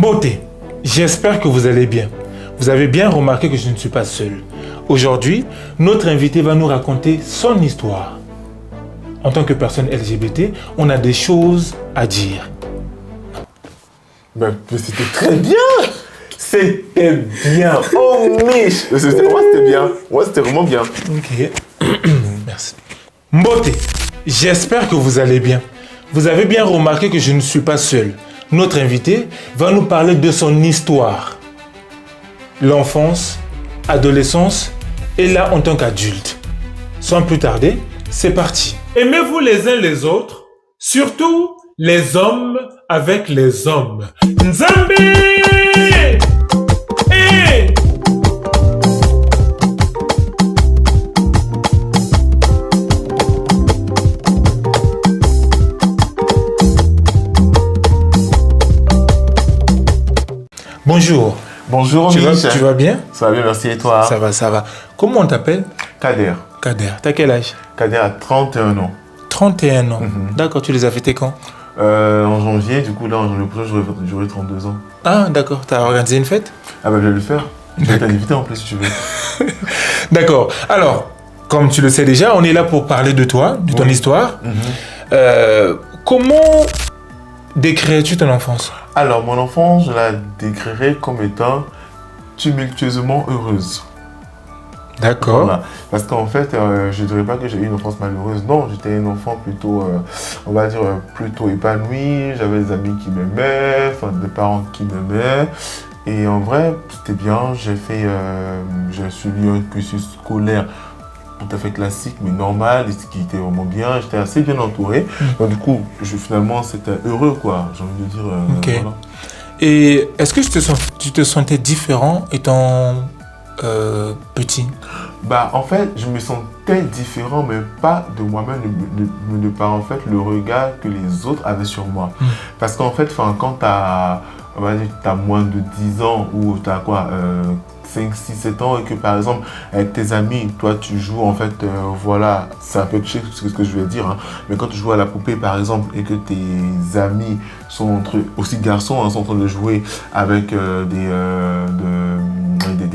Mbote, j'espère que vous allez bien. Vous avez bien remarqué que je ne suis pas seul. Aujourd'hui, notre invité va nous raconter son histoire. En tant que personne LGBT, on a des choses à dire. Mais c'était très bien. C'était bien. Oh, Mich. Moi, c'était bien. Moi, c'était vraiment bien. Ok. Merci. Mbote, j'espère que vous allez bien. Vous avez bien remarqué que je ne suis pas seul. Notre invité va nous parler de son histoire. L'enfance, adolescence et là en tant qu'adulte. Sans plus tarder, c'est parti. Aimez-vous les uns les autres, surtout les hommes avec les hommes. Nzambi! Hey! Bonjour. Bonjour, Tu Mich. vas bien? Ça va bien, merci. Et toi? Ça va. Comment on t'appelle? Kader. Kader. T'as quel âge? Kader a 31 ans. 31 ans. D'accord, tu les as fêtés quand? En janvier, du coup, là, en janvier prochain, j'aurai 32 ans. Ah, d'accord. T'as organisé une fête? Ah bah, je vais le faire. Je vais t'inviter en plus, si tu veux. D'accord. Alors, comme tu le sais déjà, on est là pour parler de toi, de ton histoire. Comment décrirais-tu ton enfance? Alors, mon enfance, je la décrirais comme étant tumultueusement heureuse. D'accord. Voilà. Parce qu'en fait, je ne dirais pas que j'ai eu une enfance malheureuse. Non, j'étais un enfant plutôt, on va dire, plutôt épanoui. J'avais des amis qui m'aimaient, des parents qui m'aimaient. Et en vrai, c'était bien. J'ai suivi un cursus scolaire tout à fait classique, mais normal, et ce qui était vraiment bien. J'étais assez bien entouré. Donc du coup, finalement, c'était heureux, quoi. J'ai envie de dire. Ok. Voilà. Et est-ce que tu te sentais différent étant petit? Bah, en fait, je me sentais différent, mais pas de moi-même, mais de par en fait le regard que les autres avaient sur moi. Parce qu'en fait, quand on va dire, t'as moins de 10 ans ou t'as quoi, 5, 6, 7 ans, et que par exemple, avec tes amis, toi tu joues en fait, voilà, c'est un peu cliché ce que je vais dire, hein, mais quand tu joues à la poupée par exemple, et que tes amis sont aussi garçons, hein, sont en train de jouer avec des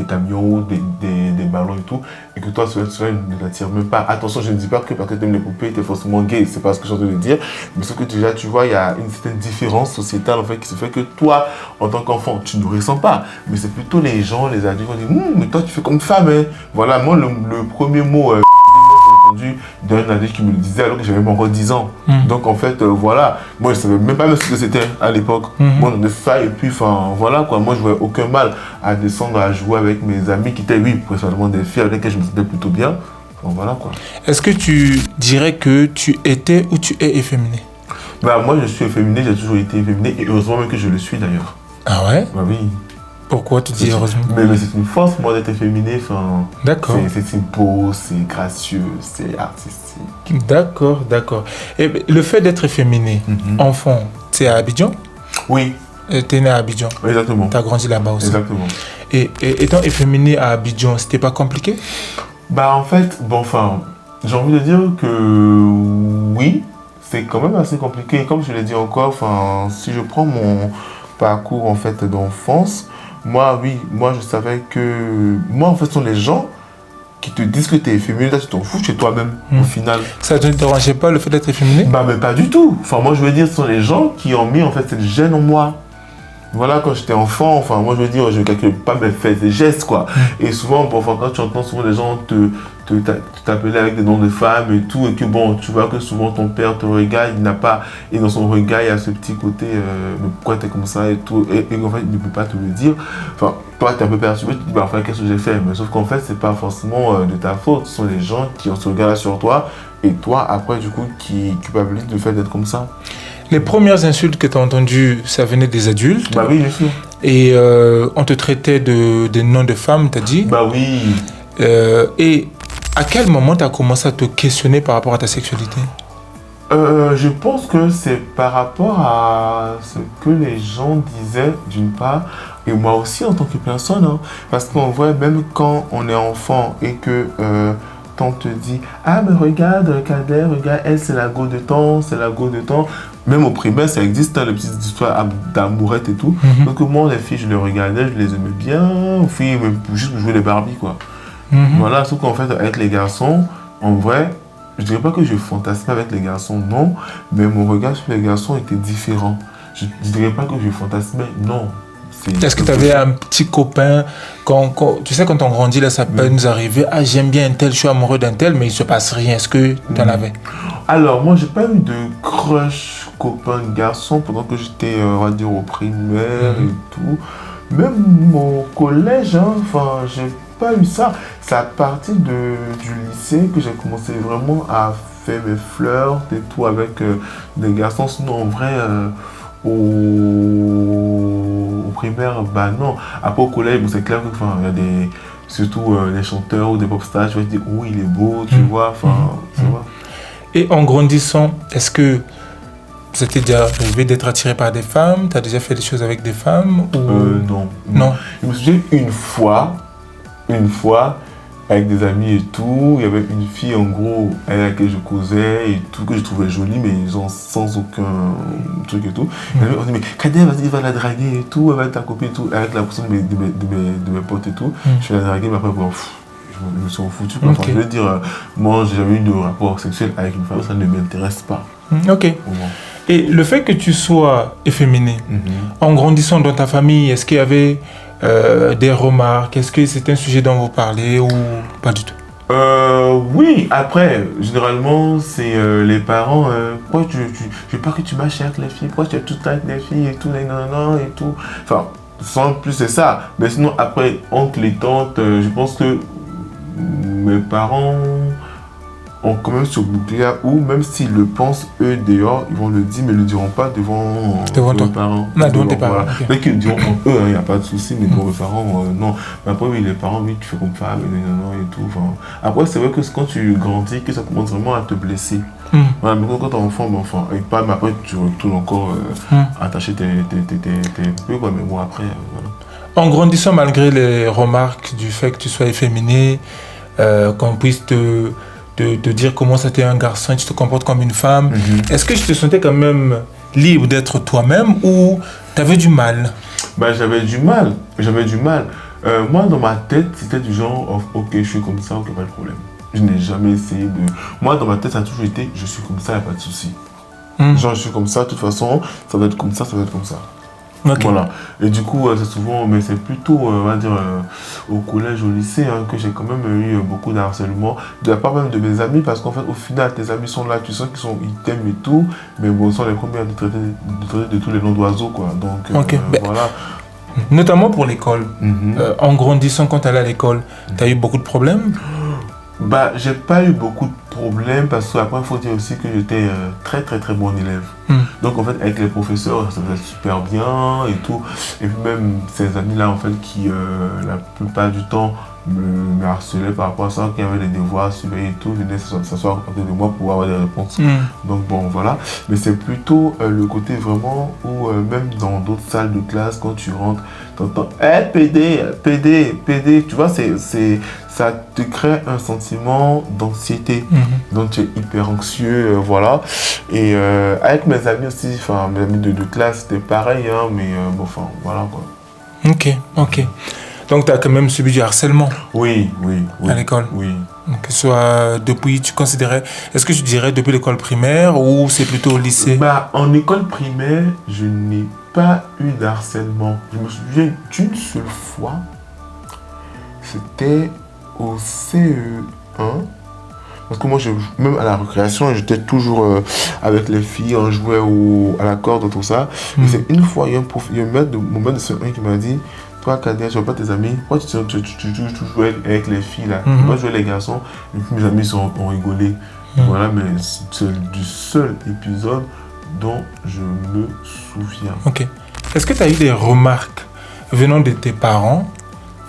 camions, des ballons et tout, et que toi cela ne t'attire même pas. Attention, je ne dis pas que parce que tu aimes les poupées, tu es forcément gay, c'est pas ce que je suis en train de dire, mais ce que déjà tu vois, il y a une certaine différence sociétale en fait qui se fait que toi, en tant qu'enfant, tu ne ressens pas, mais c'est plutôt les gens, les adultes qui disent mais toi tu fais comme femme, hein. Voilà, moi le premier mot j'ai entendu d'un adulte qui me le disait alors que j'avais même encore 10 ans. Donc en fait, voilà, moi je savais même pas ce que c'était à l'époque. Moi on a ça et puis voilà quoi, moi je voyais aucun mal à descendre à jouer avec mes amis qui étaient, oui, principalement des filles avec lesquelles je me sentais plutôt bien. Donc voilà quoi. Est-ce que tu dirais que tu étais ou tu es efféminé? Bah moi je suis efféminé, j'ai toujours été efféminé et heureusement même que je le suis d'ailleurs. Ah ouais? Bah oui. Pourquoi tu dis heureusement? Mais c'est une force, moi, d'être efféminé. D'accord. C'est beau, c'est gracieux, c'est artistique. D'accord. Et le fait d'être efféminé, enfant, tu es à Abidjan? Oui. Tu es né à Abidjan? Exactement. Tu as grandi là-bas aussi? Exactement. Et étant efféminé à Abidjan, c'était pas compliqué? Bah en fait, j'ai envie de dire que oui, c'est quand même assez compliqué. Comme je l'ai dit encore, si je prends mon parcours en fait d'enfance, moi je savais que moi en fait ce sont les gens qui te disent que tu es efféminé, là tu t'en fous chez toi-même au final. Ça ne te dérangeait pas le fait d'être efféminé? Bah mais pas du tout. Moi je veux dire ce sont les gens qui ont mis en fait cette gêne en moi. Voilà, quand j'étais enfant, moi je veux dire, je ne calcule pas mes faits et gestes quoi. Et souvent, quand tu entends souvent les gens t'appeler avec des noms de femmes et tout, et que tu vois que souvent ton père te regarde, il n'a pas, et dans son regard il y a ce petit côté, mais pourquoi t'es comme ça et tout, et en fait il ne peut pas te le dire. Toi t'es un peu perturbé, tu te dis qu'est-ce que j'ai fait, mais sauf qu'en fait c'est pas forcément de ta faute, ce sont les gens qui ont ce regard là sur toi, et toi après du coup qui culpabilisent du fait d'être comme ça. Les premières insultes que tu as entendues, ça venait des adultes. Bah oui, bien sûr. Et on te traitait des noms de femmes, t'as dit. Bah oui. Et à quel moment tu as commencé à te questionner par rapport à ta sexualité? Je pense que c'est par rapport à ce que les gens disaient d'une part, et moi aussi en tant que personne, hein, parce qu'on voit même quand on est enfant et que on te dit ah mais regarde Kader, regarde elle c'est la go de temps, Même au primaire, ça existe, hein, les petites histoires d'amourette et tout. Donc moi, les filles, je les regardais, je les aimais bien. Les filles, même juste pour jouer les Barbie, quoi. Voilà, sauf qu'en fait, avec les garçons, en vrai, je dirais pas que je fantasmais avec les garçons, non. Mais mon regard sur les garçons était différent. Je dirais pas que je fantasmais, non. Est-ce que tu avais un petit copain tu sais, quand on grandit, là, ça peut nous arriver. Ah, j'aime bien un tel, je suis amoureux d'un tel, mais il se passe rien. Est-ce que tu en avais? Alors, moi, j'ai pas eu de crush copain garçon pendant que j'étais, on va dire, au primaire et tout. Même au collège, hein, enfin, j'ai pas eu ça. C'est à partir du lycée que j'ai commencé vraiment à faire mes flirts et tout avec des garçons. Sinon, en vrai, au primaire, bah non. Après, au collège, bon, c'est clair que, enfin, il y a des, surtout les chanteurs ou des pop stars, tu vas te dire, oh, il est beau, tu vois, enfin, tu vois. Et en grandissant, est-ce que vous étiez déjà arrivé d'être attiré par des femmes? Tu as déjà fait des choses avec des femmes ou... Non. Je me souviens une fois, avec des amis et tout, il y avait une fille en gros avec laquelle je causais et tout, que je trouvais jolie, mais genre sans aucun truc et tout. Et on dit, mais Kader, vas-y, va la draguer et tout, elle va être ta copine et tout, avec la personne de mes potes et tout. Je vais la draguer, mais après, bon, je me suis foutu. Enfin, je veux dire, moi, j'ai jamais eu de rapport sexuel avec une femme, ça ne m'intéresse pas. Ok. Et le fait que tu sois efféminé, en grandissant dans ta famille, est-ce qu'il y avait des remarques? Est-ce que c'était un sujet dont vous parlez ou pas du tout? Oui, après, généralement, c'est les parents. Pourquoi je veux pas que tu marches avec les filles? Pourquoi tu es tout le temps avec les filles et tout, et tout. Enfin, sans plus, c'est ça. Mais sinon, après, entre les tantes, je pense que mes parents ont quand même ce bouclier où même s'ils le pensent eux dehors, ils vont le dire mais ils ne le diront pas devant mes parents. Devant tes parents. Voilà. Okay. Qu'ils le diront entre eux, il n'y a pas de souci, mais devant mes parents, non. Mais après, oui, les parents, oui, tu fais comme ça, mais non, et tout. Enfin, après, c'est vrai que quand tu grandis, que ça commence vraiment à te blesser. Voilà, mais quand t'es enfant, et pas, mais après, tu retournes encore attacher tes peu, quoi, mais bon, après, voilà. En grandissant, malgré les remarques du fait que tu sois efféminé, qu'on puisse te dire comment c'était un garçon et tu te comportes comme une femme, est-ce que tu te sentais quand même libre d'être toi-même ou tu avais du mal? Bah, j'avais du mal. Moi, dans ma tête, c'était du genre, ok, je suis comme ça, ok, pas de problème. Je n'ai jamais essayé de... Moi, dans ma tête, ça a toujours été, je suis comme ça, il n'y a pas de souci. Genre, je suis comme ça, de toute façon, ça va être comme ça, ça va être comme ça. Okay. Voilà. Et du coup, c'est souvent, mais c'est plutôt, on va dire, au collège, au lycée, hein, que j'ai quand même eu beaucoup de harcèlement, de la part même de mes amis, parce qu'en fait, au final, tes amis sont là, tu sens qu'ils t'aiment et tout, mais bon, ils sont les premiers à te traiter de tous les noms d'oiseaux, quoi. Donc, voilà. Notamment pour l'école. En grandissant, quand tu allais à l'école, tu as eu beaucoup de problèmes? Bah, j'ai pas eu beaucoup de problèmes parce qu'après, il faut dire aussi que j'étais très très très bon élève. Donc en fait, avec les professeurs, ça faisait super bien et tout. Et puis même ces amis-là, en fait, qui la plupart du temps me harcelaient par rapport à ça, qui avaient des devoirs à suivre et tout, venaient s'asseoir à côté de moi pour avoir des réponses. Donc bon, voilà. Mais c'est plutôt le côté vraiment où même dans d'autres salles de classe, quand tu rentres, t'entends « Hey, PD », tu vois, ça te crée un sentiment d'anxiété. Donc tu es hyper anxieux, voilà. Et avec mes amis aussi, enfin mes amis de classe, c'était pareil, hein, mais bon, enfin, voilà quoi. Ok. Donc tu as quand même subi du harcèlement? Oui. À l'école? Oui. Que ce soit depuis, est-ce que tu dirais depuis l'école primaire ou c'est plutôt au lycée? Bah, en école primaire, je n'ai pas eu d'harcèlement. Je me souviens d'une seule fois, c'était au CE1. Parce que moi, même à la récréation, j'étais toujours avec les filles, on jouait à la corde, tout ça. Mais c'est une fois, il y a mon maître de CE1 qui m'a dit, toi, Kader, je vois pas tes amis, pourquoi tu joues avec les filles là? Moi, je jouais les garçons, et puis mes amis ont rigolé. Voilà, mais c'est du seul épisode dont je me souviens. Ok. Est-ce que tu as eu des remarques venant de tes parents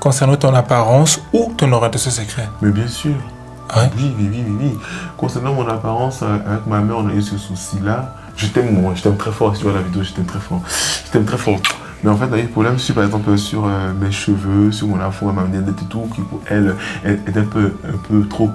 concernant ton apparence ou ton orientation sexuelle? Mais bien sûr. Ouais. Oui. Concernant mon apparence, avec ma mère, on a eu ce souci-là. Je t'aime très fort, si tu vois la vidéo, je t'aime très fort. Mais en fait, il y a des problèmes sur, par exemple, sur mes cheveux, sur mon afro, ma manière d'être et tout, qui pour elle est un peu trop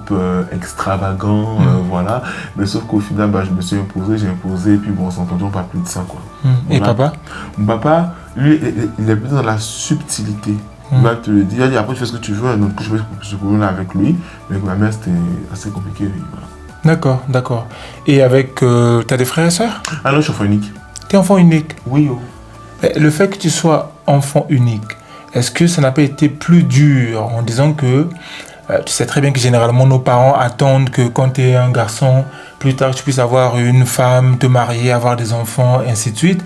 extravagant, voilà. Mais sauf qu'au final, je me suis imposé, j'ai imposé, et puis bon, on s'entendait pas plus de ça, quoi. Et papa? Mon papa, lui, il est plutôt dans la subtilité. Il va te le dire, après tu fais ce que tu veux, donc je fais ce problème avec lui. Mais avec ma mère, c'était assez compliqué. Voilà. D'accord. Et avec, t'as des frères et sœurs? Ah non, je suis enfant unique. T'es enfant unique? Oui, oh. Le fait que tu sois enfant unique, est-ce que ça n'a pas été plus dur en disant que tu sais très bien que généralement nos parents attendent que quand tu es un garçon, plus tard tu puisses avoir une femme, te marier, avoir des enfants, et ainsi de suite.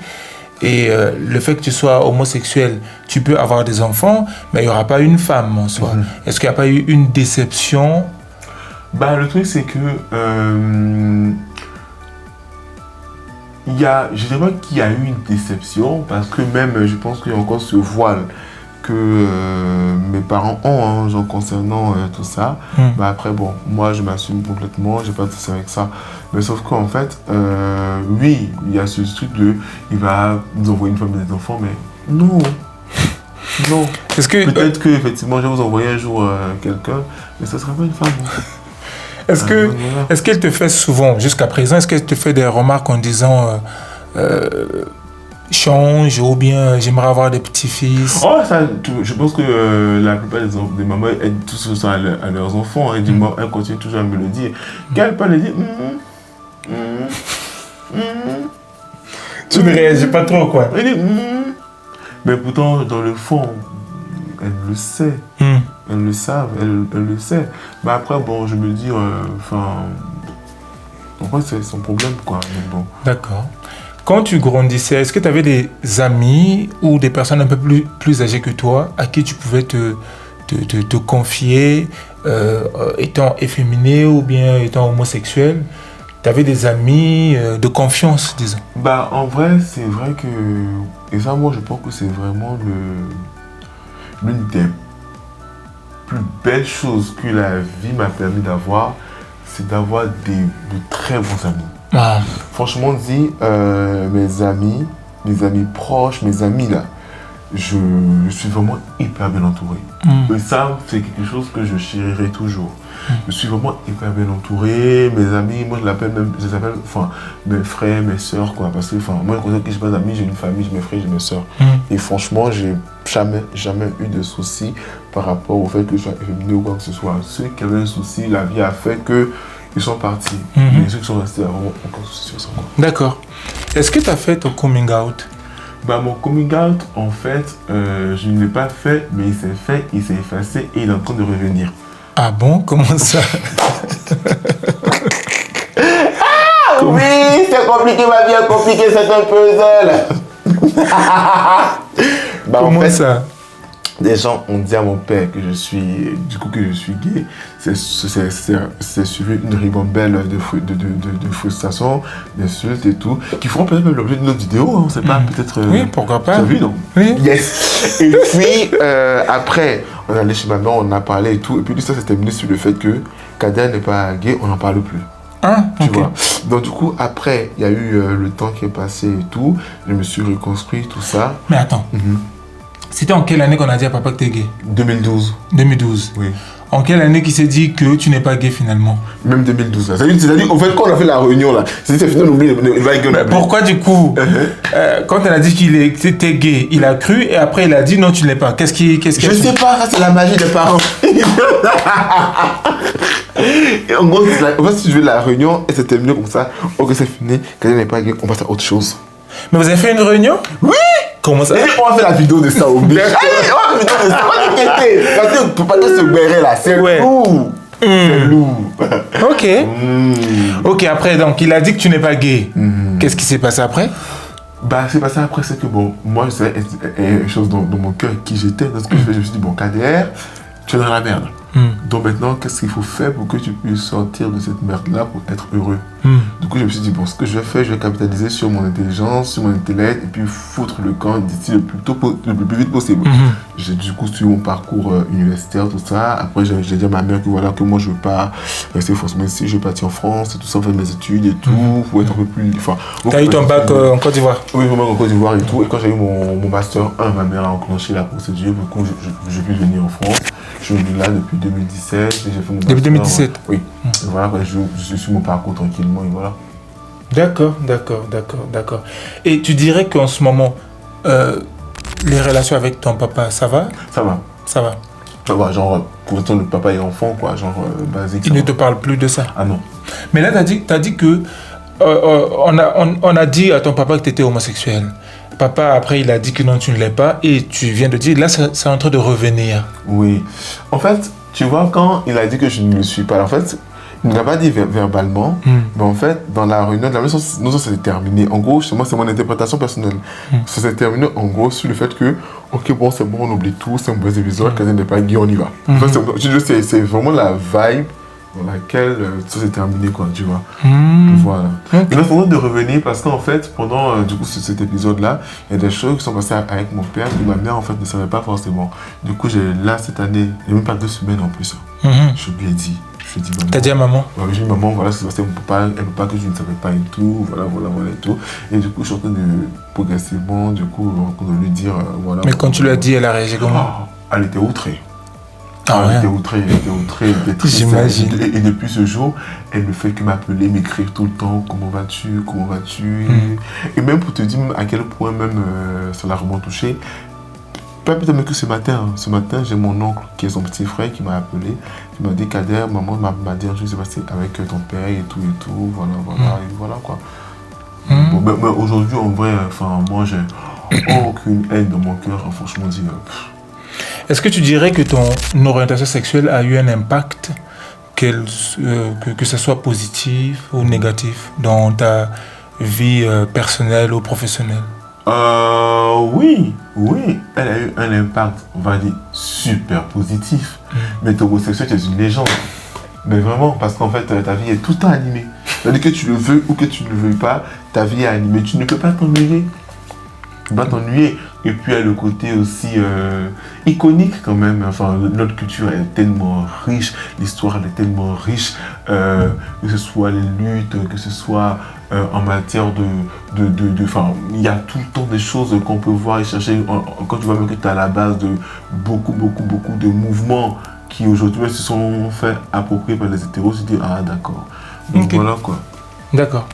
Et le fait que tu sois homosexuel, tu peux avoir des enfants, mais il n'y aura pas une femme en soi. Est-ce qu'il n'y a pas eu une déception? Le truc c'est que je dirais pas qu'il y a eu une déception, parce que même je pense qu'il y a encore ce voile que mes parents ont, genre concernant tout ça. Après bon, moi je m'assume complètement, j'ai pas de souci avec ça. Mais sauf qu'en fait, oui, il y a ce truc de, il va nous envoyer une femme et des enfants, mais non. Non. Peut-être que effectivement je vais vous envoyer un jour quelqu'un, mais ça sera pas une femme. Est-ce qu'elle te fait souvent, jusqu'à présent, est-ce qu'elle te fait des remarques en disant change, ou bien j'aimerais avoir des petits-fils? Oh, ça, je pense que la plupart des mamans aident tous ça à leurs enfants. Et du moins, elles continuent toujours à me le dire. Qu'elle peut le dire. Tu ne réagis pas trop, quoi. Elle dit, mais pourtant, dans le fond, elle le sait. Elles le savent, elle le sait. Mais après, bon, je me dis, après, c'est son problème, quoi. Mais bon. D'accord. Quand tu grandissais, est-ce que tu avais des amis ou des personnes un peu plus âgées que toi à qui tu pouvais te confier, étant efféminé ou bien étant homosexuel? Tu avais des amis de confiance, disons? En vrai, c'est vrai que... Et ça, moi, je pense que c'est vraiment l'une des plus belles choses que la vie m'a permis d'avoir, c'est d'avoir de très bons amis. Franchement dit, mes amis proches, mes amis là, je suis vraiment hyper bien entouré. Et ça, c'est quelque chose que je chérirai toujours. Je suis vraiment hyper bien entouré. Mes amis, moi je les appelle mes frères, mes soeurs, quoi. Parce que moi, quand je n'ai pas d'amis, j'ai une famille, j'ai mes frères, j'ai mes soeurs. Et franchement, j'ai jamais eu de soucis par rapport au fait que je sois efféminé ou quoi que ce soit. Ceux qui avaient un souci, la vie a fait que ils sont partis. Mais ceux qui sont restés, vraiment aucun souci sur ça. D'accord. Est-ce que tu as fait ton coming out? Mon coming out, en fait, je ne l'ai pas fait, mais il s'est fait, il s'est effacé et il est en train de revenir. Ah bon? Comment ça? Oui, c'est compliqué, ma vie est compliquée, c'est un puzzle. Comment ça? Des gens ont dit à mon père que je suis gay. C'est suivi une ribambelle de frustrations, d'insultes et tout, qui feront peut-être même l'objet d'une autre vidéo, on ne sait pas, peut-être... Oui, pourquoi pas. Tu as vu, non? Oui. Yes. Et puis, après, on est allé chez ma mère, on a parlé et tout, et puis ça s'est terminé sur le fait que Kader n'est pas gay, on n'en parle plus. Tu vois. Donc du coup, après, il y a eu le temps qui est passé et tout, je me suis reconstruit, tout ça. Mais attends. C'était en quelle année qu'on a dit à papa que tu es gay? 2012. 2012. Oui. En quelle année qu'il s'est dit que tu n'es pas gay finalement? Même 2012. Là. C'est-à-dire, en fait, quand on a fait la réunion, là, c'est fini, on oublie le va. Pourquoi du coup, quand elle a dit qu'il était gay, il a cru et après il a dit non, tu ne l'es pas. Qu'est-ce Je sais pas, ça c'est la magie des parents. Et en gros, en fait, si tu veux la réunion, et c'était mieux comme ça. Ok, c'est fini, quand elle n'est pas gay, on passe à autre chose. Mais vous avez fait une réunion? Oui! Comment ça? Et on a fait la vidéo de ça au but. On a fait la vidéo de ça. On a t'inquiéter. Parce que pour pas se bérer là, c'est lourd. C'est lourd. Ok. Ok, après, donc, il a dit que tu n'es pas gay. Qu'est-ce qui s'est passé après? C'est passé après, c'est que bon, moi, je savais une chose dans mon cœur qui j'étais. Dans ce que je me suis dit, bon, Kader, tu es dans la merde. Donc maintenant, qu'est-ce qu'il faut faire pour que tu puisses sortir de cette merde-là pour être heureux? Du coup, je me suis dit, bon, ce que je vais faire, je vais capitaliser sur mon intelligence, sur mon intellect, et puis foutre le camp d'ici le plus vite possible. J'ai du coup suivi mon parcours universitaire, tout ça. Après, j'ai dit à ma mère que voilà, que moi, je veux pas rester forcément ici, je vais partir en France, et tout ça, faire mes études et tout, pour être un peu plus... T'as eu ton bac en Côte d'Ivoire? Oui, mon bac en Côte d'Ivoire et tout. Et quand j'ai eu mon master 1, ma mère a enclenché la procédure, du coup, je pu venir en France. Je suis venu là depuis 2017 et j'ai fait mon master. Depuis 2017? Oui. Et voilà, je suis mon parcours tranquillement et voilà. D'accord. Et tu dirais qu'en ce moment, les relations avec ton papa, ça va? Ça va. Ça va. Ça va, genre, pour l'instant, le papa est enfant, quoi, genre, basique. Il ne te parle plus de ça? Ah non. Mais là, t'as dit que on a dit à ton papa que tu étais homosexuel. Papa, après, il a dit que non, tu ne l'es pas. Et tu viens de dire, là, c'est en train de revenir. Oui. En fait, tu vois, quand il a dit que je ne le suis pas, en fait, il ne l'a pas dit verbalement, mais en fait, dans la réunion de la maison, nous, ça s'est terminé. En gros, chez moi, c'est mon interprétation personnelle. Ça s'est terminé, en gros, sur le fait que, ok, bon, c'est bon, on oublie tout, c'est un bon épisode, quand il n'est pas gay, on y va. En fait, c'est vraiment la vibe dans laquelle tout s'est terminé, quoi, tu vois. Voilà. Okay. Il est en train de revenir parce qu'en fait, pendant du coup, cet épisode-là, il y a des choses qui sont passées avec mon père que ma mère, en fait, ne savait pas forcément. Du coup, là, cette année, il n'y a même pas 2 semaines en plus. Je lui ai dit. Maman. T'as dit à maman? Ouais, j'ai dit maman, voilà, c'est parce qu'elle ne peut pas que je ne savais pas et tout, voilà et tout. Et du coup, je suis en train de progressivement, du coup, en train de lui dire, voilà. Mais quand tu lui as dit, elle a réagi comment? Elle était outrée. Elle était outrée, elle était triste. J'imagine. Et depuis ce jour, elle ne fait que m'appeler, m'écrire tout le temps, comment vas-tu? Et même pour te dire à quel point même ça l'a vraiment touché. Pas plus tard que ce matin, j'ai mon oncle qui est son petit frère qui m'a appelé, qui m'a dit Kader, maman m'a dit un truc qui s'est passé avec ton père et tout, voilà, et voilà quoi. Bon, mais aujourd'hui, en vrai, moi j'ai aucune haine dans mon cœur, franchement dit. Est-ce que tu dirais que ton orientation sexuelle a eu un impact, que ce soit positif ou négatif, dans ta vie personnelle ou professionnelle? Oui, elle a eu un impact, on va dire, super positif. Mais ton homosexuel, tu es une légende. Mais vraiment, parce qu'en fait, ta vie est tout le temps animée. C'est-à-dire que tu le veux ou que tu ne le veux pas, ta vie est animée. Tu ne peux pas t'ennuyer. Et puis, il y a le côté aussi iconique quand même. Enfin, notre culture est tellement riche, l'histoire elle est tellement riche, que ce soit les luttes, que ce soit en matière enfin, il y a tout le temps des choses qu'on peut voir et chercher. Quand tu vois même que tu es à la base de beaucoup de mouvements qui aujourd'hui se sont fait approprier par les hétéros, tu te dis, ah d'accord. Donc voilà quoi. D'accord.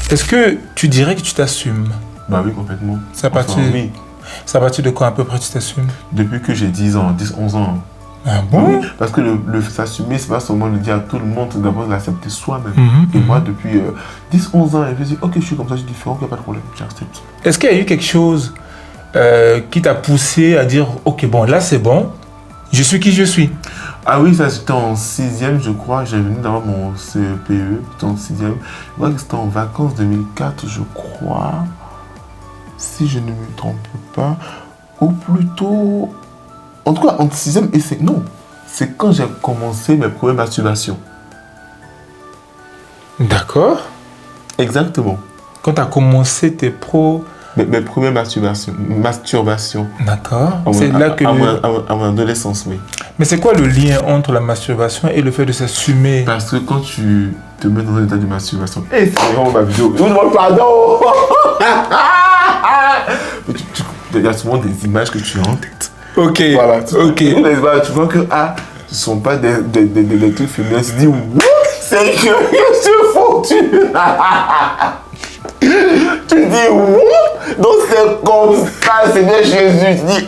Est-ce que tu dirais que tu t'assumes? Bah oui, complètement. C'est à partir de quoi à peu près tu t'assumes? Depuis que j'ai 10 ans, 10-11 ans. Ah bon? Oui, parce que le s'assumer, c'est pas seulement le dire à tout le monde, c'est d'abord l'accepter soi-même. Et moi, depuis 10-11 ans, je me dis, ok, je suis comme ça, je suis différent, il n'y a pas de problème, j'accepte. Est-ce qu'il y a eu quelque chose qui t'a poussé à dire, ok, bon, là c'est bon, je suis qui je suis? Ah oui, ça c'était en 6e, je crois. J'ai venu d'avoir mon CPE, c'était en 6e. Je crois que c'était en vacances 2004, je crois. Si je ne me trompe pas. Ou plutôt... En tout cas, entre 6e et 5e. Non, c'est quand j'ai commencé mes premières masturbations. D'accord. Exactement. Quand tu as commencé tes mes premières masturbations. D'accord. C'est là que... À mon adolescence, oui. Mais c'est quoi le lien entre la masturbation et le fait de s'assumer? Parce que quand tu te mets dans un état de masturbation... c'est vraiment ma vidéo. Pardon. Il y a souvent des images que tu as en tête. Ok. Voilà. Ok. Tu vois que ce ne sont pas des trucs féminins. Tu te dis, c'est que je suis foutu. Tu te dis, donc c'est comme ça, Seigneur Jésus. Tu dis,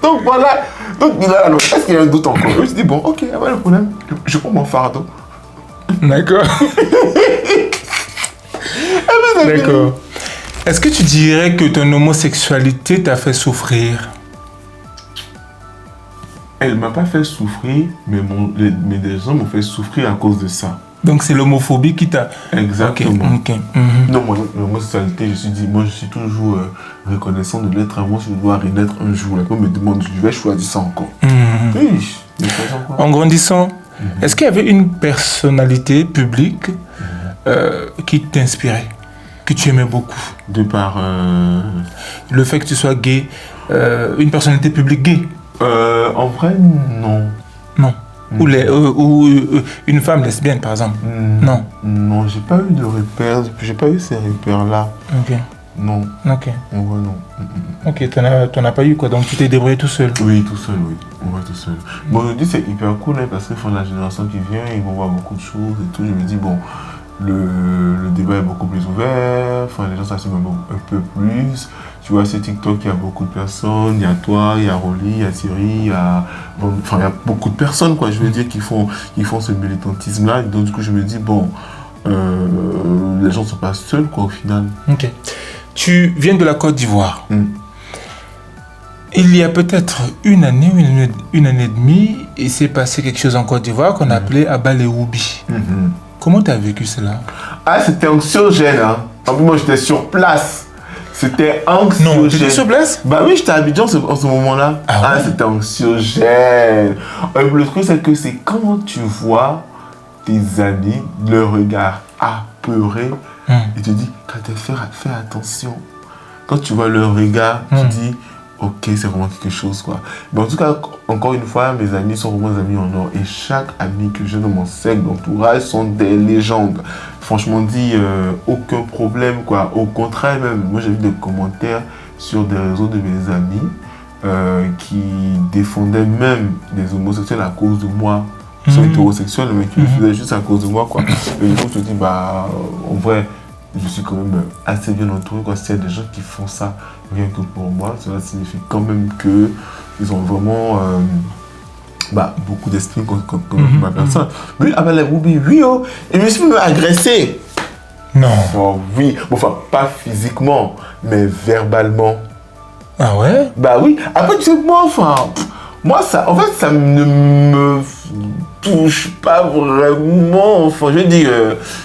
donc voilà. Donc là, est-ce qu'il y a un doute encore? Je dis, bon, ok, pas de problème. Je prends mon fardeau. D'accord. D'accord. Est-ce que tu dirais que ton homosexualité t'a fait souffrir? Elle ne m'a pas fait souffrir, mais des gens m'ont fait souffrir à cause de ça. Donc c'est l'homophobie qui t'a... Exactement. Okay. Non, moi, l'homosexualité, je suis toujours reconnaissant de l'être à moi si je dois renaître un jour. Là, on me demande, je vais choisir ça encore. Oui, des personnes, quoi. En grandissant, est-ce qu'il y avait une personnalité publique qui t'inspirait, que tu aimais beaucoup? De par... Le fait que tu sois gay, une personnalité publique gay? En vrai, non. Non. Ou une femme lesbienne, par exemple? Non. Non, j'ai pas eu de repères. J'ai pas eu ces repères-là. Ok. Non. Ok. En vrai, non. Ok, t'en as pas eu quoi, donc tu t'es débrouillé tout seul? Oui, tout seul, oui. En vrai, tout seul. Bon, je me dis, c'est hyper cool, hein, parce que la génération qui vient, ils vont voir beaucoup de choses et tout. Je me dis, bon, le débat est beaucoup plus ouvert. Enfin, les gens s'assument un peu plus. Tu vois, c'est TikTok, il y a beaucoup de personnes. Il y a toi, il y a Rolly, il y a Thierry, il y a beaucoup de personnes, quoi. Je veux dire, qui font ce militantisme-là. Donc, du coup, je me dis, bon, les gens ne sont pas seuls, quoi, au final. Ok. Tu viens de la Côte d'Ivoire. Il y a peut-être une année ou une année et demie, il s'est passé quelque chose en Côte d'Ivoire qu'on appelait Abaléoubi. Comment tu as vécu cela? Ah, c'était anxiogène, hein. En plus, moi, j'étais sur place. C'était anxiogène. Non, tu étais sur place? Bah oui, j'étais à Abidjan en ce moment-là. Ah ouais? C'était anxiogène. Le truc, c'est que c'est quand tu vois tes amis, le regard apeuré, et tu dis, fais attention. Quand tu vois leur regard, tu dis, ok, c'est vraiment quelque chose, quoi. Mais en tout cas, encore une fois, mes amis sont vraiment des amis en or. Et chaque ami que j'ai dans mon cercle d'entourage sont des légendes. Franchement dit, aucun problème, quoi. Au contraire, même, moi j'ai vu des commentaires sur des réseaux de mes amis qui défendaient même les homosexuels à cause de moi. Ils sont hétérosexuels, mais qui le faisaient juste à cause de moi, quoi. Et du coup, je te dis, bah, en vrai, je suis quand même assez bien entouré, quoi. S'il y a des gens qui font ça rien que pour moi, cela signifie quand même qu'ils ont vraiment beaucoup d'esprit contre ma personne. Mais Abaléoubi, oui, oh, et je me suis même agressé. Non. Oh, oui, enfin, pas physiquement, mais verbalement. Ah ouais? Bah oui, après, tu sais, moi, moi, ça, en fait, ça ne me touche pas vraiment. Enfin, je veux dire,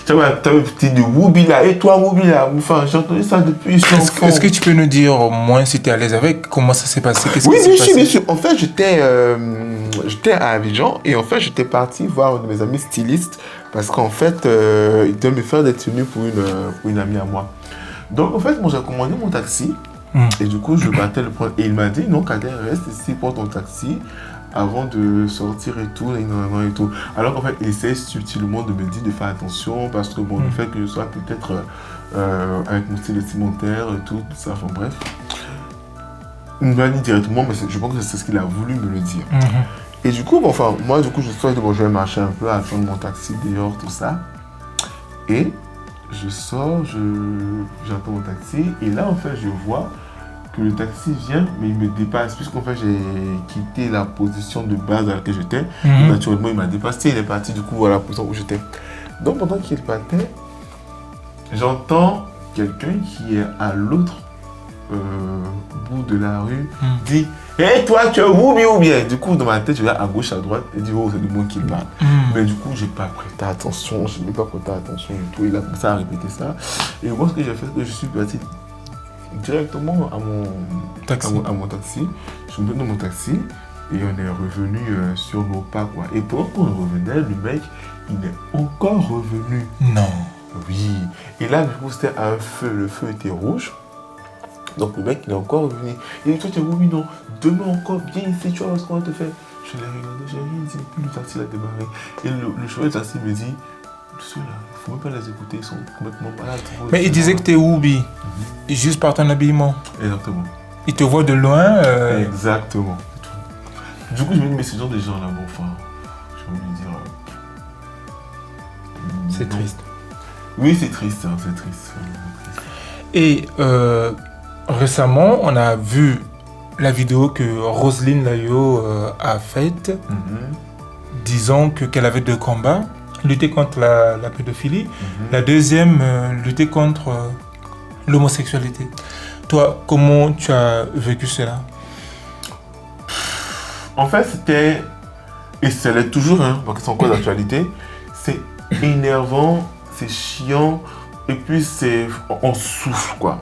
tu vois, t'as un petit de Woubi là, et toi, Woubi là. Enfin, j'ai entendu ça depuis. Est-ce que tu peux nous dire au moins si tu es à l'aise avec comment ça s'est passé? Oui, bien sûr. En fait, j'étais à Abidjan et en fait, j'étais parti voir un de mes amis stylistes parce qu'en fait, il devait me faire des tenues pour une amie à moi. Donc, en fait, moi, j'ai commandé mon taxi. Et du coup, je partais le prendre. Et il m'a dit, non, Kader, reste ici, prends ton taxi avant de sortir et tout, et tout. Alors qu'en fait, il essaie subtilement de me dire de faire attention parce que, bon, le fait que je sois peut-être avec mon style vestimentaire et tout ça, enfin bref. Il m'a dit directement, mais je pense que c'est ce qu'il a voulu me le dire. Et du coup, moi, du coup, je sors, je vais marcher un peu, attendre mon taxi dehors, tout ça. Et je sors, j'attends mon taxi, et là, en fait, je vois que le taxi vient, mais il me dépasse, puisqu'en fait, j'ai quitté la position de base à laquelle j'étais. Naturellement, il m'a dépassé, il est parti, du coup, à la position où j'étais. Donc, pendant qu'il partait, j'entends quelqu'un qui est à l'autre bout de la rue dit « Hé, toi, tu es Woubi ou bien ?» Du coup, dans ma tête, je regarde à gauche, à droite, et dis « Oh, c'est de moi qui parle. » Mais du coup, je n'ai pas prêté attention, et tout. Il a commencé à répéter ça. Et moi, ce que j'ai fait, c'est que je suis parti directement à mon taxi. Je suis monté dans mon taxi, et on est revenu sur nos pas, quoi. Et pendant qu'on revenait, le mec, il est encore revenu. Non. Oui. Et là, du coup, c'était à un feu. Le feu était rouge. Donc le mec, il est encore revenu. Il dit, toi, tu es oui, non. Demain encore, viens ici, tu vois ce qu'on va te faire. Je l'ai regardé, j'ai rien dit. Puis le taxi a démarré. Et le chauffeur de taxi me dit, ceux-là, il ne faut même pas les écouter, ils sont complètement malades. Mais il disait que tu es Woubi, juste par ton habillement. Exactement. Il te voit de loin. Exactement. Du coup, je me dis, mais ce genre de gens là, bon, enfin, j'ai envie de dire. C'est triste. Oui, c'est triste, hein, c'est triste. Et récemment, on a vu la vidéo que Roselyne Layo a faite, disant qu'elle avait deux combats, lutter contre la pédophilie, la deuxième, lutter contre l'homosexualité. Toi, comment tu as vécu cela? En fait, c'était, et ça l'est toujours, hein, parce que c'est encore d'actualité, c'est énervant, c'est chiant, et puis on souffle, quoi.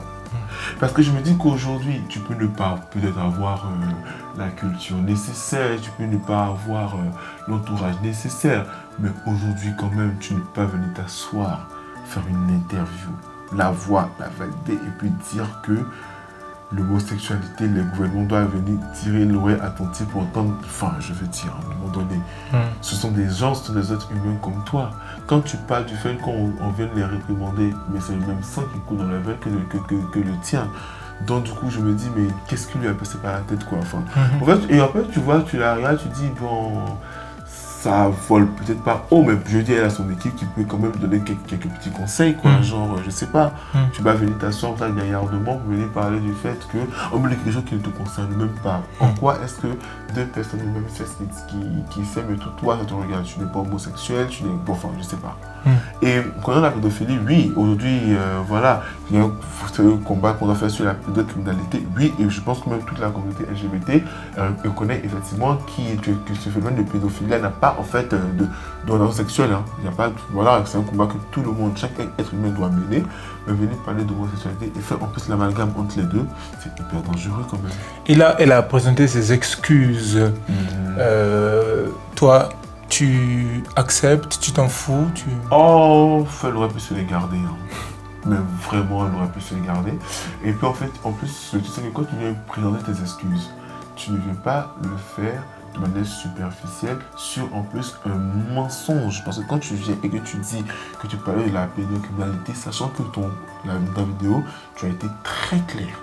Parce que je me dis qu'aujourd'hui, tu peux ne pas peut-être avoir la culture nécessaire, tu peux ne pas avoir l'entourage nécessaire, mais aujourd'hui quand même, tu ne peux pas venir t'asseoir, faire une interview, la voir, la valider et puis dire que l'homosexualité, les gouvernements doivent venir tirer l'oreille attentive pour entendre, enfin je veux dire, à un moment donné, ce sont des gens, ce sont des êtres humains comme toi. Quand tu parles du fait qu'on vient les réprimander, mais c'est le même sang qui coule dans la veine que le tien. Donc du coup je me dis, mais qu'est-ce qui lui a passé par la tête quoi, enfin. En fait, et après tu vois, tu la regardes, tu dis, bon, ça vole peut-être pas haut, mais je dis, elle a son équipe qui peut quand même donner quelques petits conseils, quoi, genre, je sais pas, tu vas venir t'asseoir là gaillardement pour venir parler du fait que, on me dit quelque chose qui ne te concerne même pas. En quoi est-ce que deux personnes du même sexe qui s'aiment et tout, toi, ça te regarde, tu n'es pas homosexuel, tu n'es, bon, enfin, je sais pas. Et concernant la pédophilie, oui, aujourd'hui, voilà, il y a ce combat qu'on a fait sur la pédocriminalité, oui, et je pense que même toute la communauté LGBT reconnaît effectivement que ce phénomène de pédophilie n'a pas en fait d'orientation sexuelle. Hein. Il y a pas, voilà, c'est un combat que tout le monde, chaque être humain doit mener, mais venir parler d'homosexualité et faire en plus l'amalgame entre les deux, c'est hyper dangereux quand même. Et là, elle a présenté ses excuses. Toi, tu acceptes, tu t'en fous, Oh, elle aurait pu se les garder. Hein. Mais vraiment, elle aurait pu se les garder. Et puis en fait, en plus, tu sais que quand tu viens présenter tes excuses, tu ne viens pas le faire de manière superficielle sur en plus un mensonge. Parce que quand tu viens et que tu dis que tu parlais de la pédocriminalité, sachant que dans la vidéo, tu as été très clair.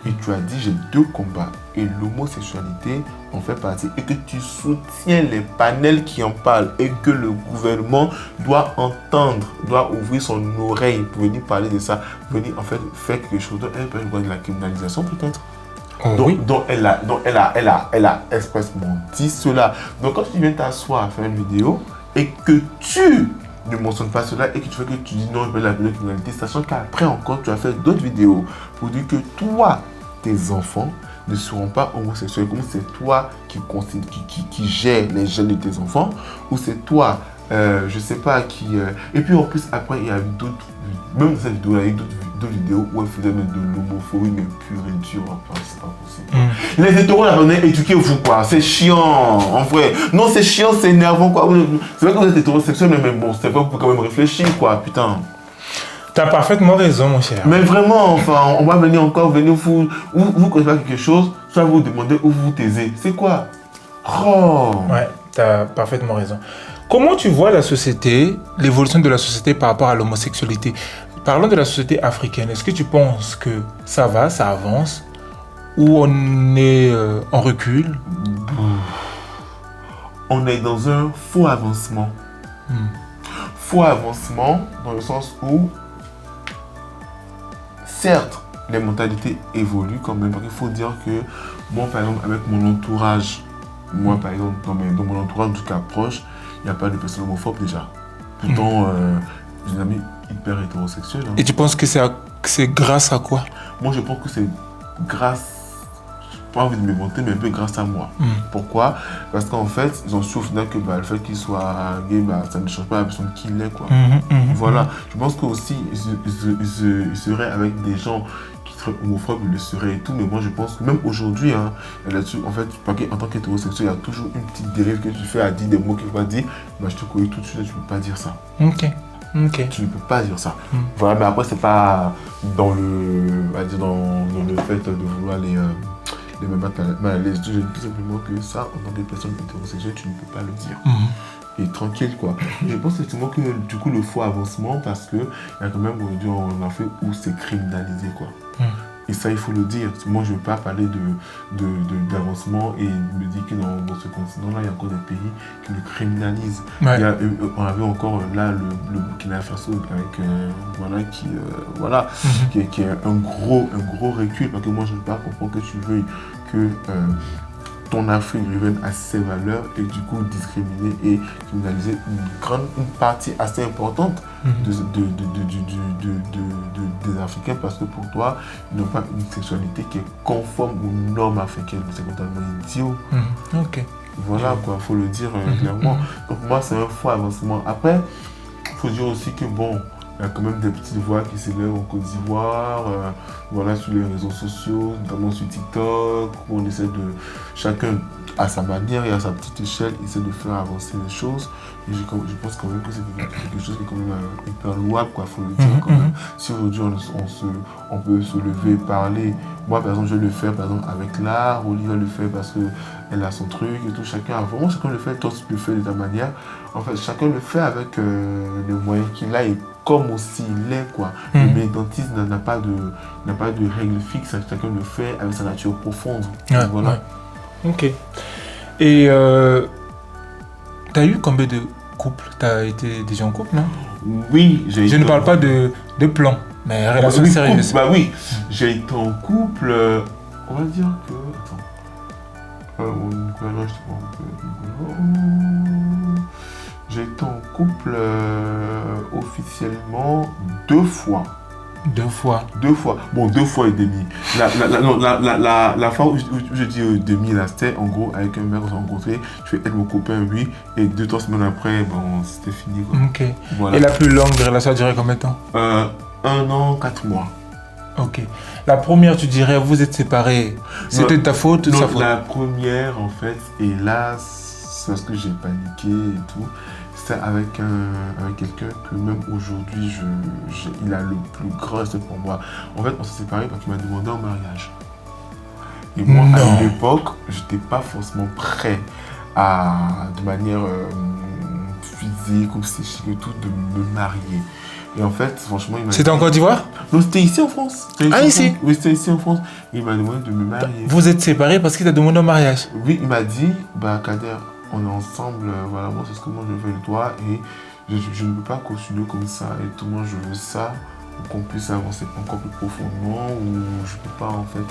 Et tu as dit, j'ai deux combats et l'homosexualité en fait partie et que tu soutiens les panels qui en parlent et que le gouvernement doit entendre, doit ouvrir son oreille pour venir parler de ça, venir en fait faire quelque chose. Donc elle peut avoir de la criminalisation peut-être. Donc elle a expressement dit cela. Donc quand tu viens t'asseoir à faire une vidéo et que tu ne mentionnes pas cela et que tu fais que tu dis non, je veux la pédocriminalité, sachant qu'après encore tu as fait d'autres vidéos pour dire que toi, tes enfants ne seront pas homosexuels, comme c'est toi qui gère les gènes de tes enfants, ou c'est toi, je sais pas, qui... Et puis en plus, après, il y a d'autres, même dans cette vidéo, il y a eu d'autres vidéos où elle faisait même de l'homophobie, mais pure et dure, enfin, c'est pas possible. Les hétéros, là, on est éduquez-vous, quoi, c'est chiant, en vrai. Non, c'est chiant, c'est énervant, quoi. C'est vrai que vous êtes hétérosexuel, mais bon, c'est vrai que vous pouvez quand même réfléchir, quoi, putain. T'as parfaitement raison, mon cher. Mais vraiment, enfin, on va venir vous connaissez pas quelque chose, soit vous demandez ou vous taisez. C'est quoi? Oh. Ouais, t'as parfaitement raison. Comment tu vois la société, l'évolution de la société par rapport à l'homosexualité? Parlons de la société africaine. Est-ce que tu penses que ça va, ça avance, ou on est en recul? On est dans un faux avancement. Faux avancement dans le sens où certes, les mentalités évoluent quand même. Parce qu'il faut dire que moi, par exemple, avec mon entourage, par exemple, dans mon entourage, en tout cas proche, il n'y a pas de personnes homophobes déjà. Pourtant, j'ai une amie hyper hétérosexuelle. Hein. Et tu penses que c'est grâce à quoi? Moi, je pense que c'est grâce, pas envie de me vanter, mais un peu grâce à moi. Pourquoi? Parce qu'en fait, ils ont su au final que le fait qu'il soit gay, ça ne change pas la personne qu'il est, quoi. Voilà. Je pense qu'aussi, ils seraient avec des gens qui seraient homophobes, ils le seraient et tout, mais moi je pense que même aujourd'hui, hein, là-dessus, en fait, en tant qu'hétérosexuel, il y a toujours une petite dérive que tu fais à dire des mots qu'il faut pas dire. Je te connais tout de suite, tu ne peux pas dire ça. Ok. Tu ne peux pas dire ça. Voilà, mais après, c'est pas dans le fait de vouloir les mettre mal à l'aise. Je dis tout simplement que ça, en tant que personne hétérosexuelle, tu ne peux pas le dire. Et tranquille, quoi. Je pense effectivement que du coup, le faux avancement, parce que il y a quand même aujourd'hui, on a fait où c'est criminalisé, quoi. Et ça, il faut le dire. Moi, je ne veux pas parler d'avancement et me dire que dans ce continent-là, il y a encore des pays qui le criminalisent. Ouais. On avait encore là le Burkina Faso avec, qui est un gros recul. Parce que moi, je ne peux pas comprendre que tu veuilles que ton Afrique revienne à ses valeurs et du coup discriminer et criminaliser une partie assez importante des Africains, parce que pour toi, ils n'ont pas une sexualité qui est conforme aux normes africaines. C'est totalement idiot. Voilà, quoi, faut le dire clairement. Donc moi, c'est un faux avancement. Après, il faut dire aussi que bon, Il y a quand même des petites voix qui s'élèvent en Côte d'Ivoire, voilà, sur les réseaux sociaux, notamment sur TikTok, où on essaie de, chacun à sa manière et à sa petite échelle, essaie de faire avancer les choses. Et je pense quand même que c'est quelque chose qui est quand même hyper louable, quoi, faut le dire quand même. Si aujourd'hui on peut se lever et parler, moi par exemple je le fais par exemple avec l'art, Olivia le fait parce qu'elle a son truc et tout, chacun le fait, toi tu le fais de ta manière. En fait, chacun le fait avec les moyens qu'il a et comme aussi il est, quoi. Le militantisme n'a pas de règles fixes, chacun le fait avec sa nature profonde. Ouais, voilà. Ouais. Ok. Et t'as eu combien de couples? T'as été déjà en couple, non? Oui, Je ne parle pas de plan, mais relation sérieuse. Bah oui, j'ai été en couple, on va dire que... Attends. J'ai été en couple officiellement 2 fois. 2 fois. 2 fois. Bon, 2 fois et demi. La fois où je dis demi, là, c'était en gros avec un mec qu'on s'est rencontré. Je fais être mon copain, oui. Et 2-3 semaines après, bon, c'était fini, quoi. Ok. Voilà. Et la plus longue relation a duré combien de temps? 1 an, 4 mois. Ok. La première, tu dirais, vous êtes séparés. C'était de ta faute ou de sa faute? La première, en fait, et là, c'est parce que j'ai paniqué et tout. C'était avec quelqu'un que même aujourd'hui, il a le plus grand respect pour moi. En fait, on s'est séparés parce qu'il m'a demandé en mariage. Et moi, à l'époque, je n'étais pas forcément prêt de manière physique ou psychique et tout, de me marier. Et en fait, franchement, il m'a... C'était en Côte d'Ivoire? Non, c'était ici en France. Ici? Oui, c'était ici en France. Il m'a demandé de me marier. Vous êtes séparés parce qu'il t'a demandé en mariage? Oui, il m'a dit, bah Kader, on est ensemble, voilà, moi c'est ce que moi je veux de toi et je ne peux pas continuer comme ça et tout, moi je veux ça pour qu'on puisse avancer encore plus profondément ou je peux pas en fait...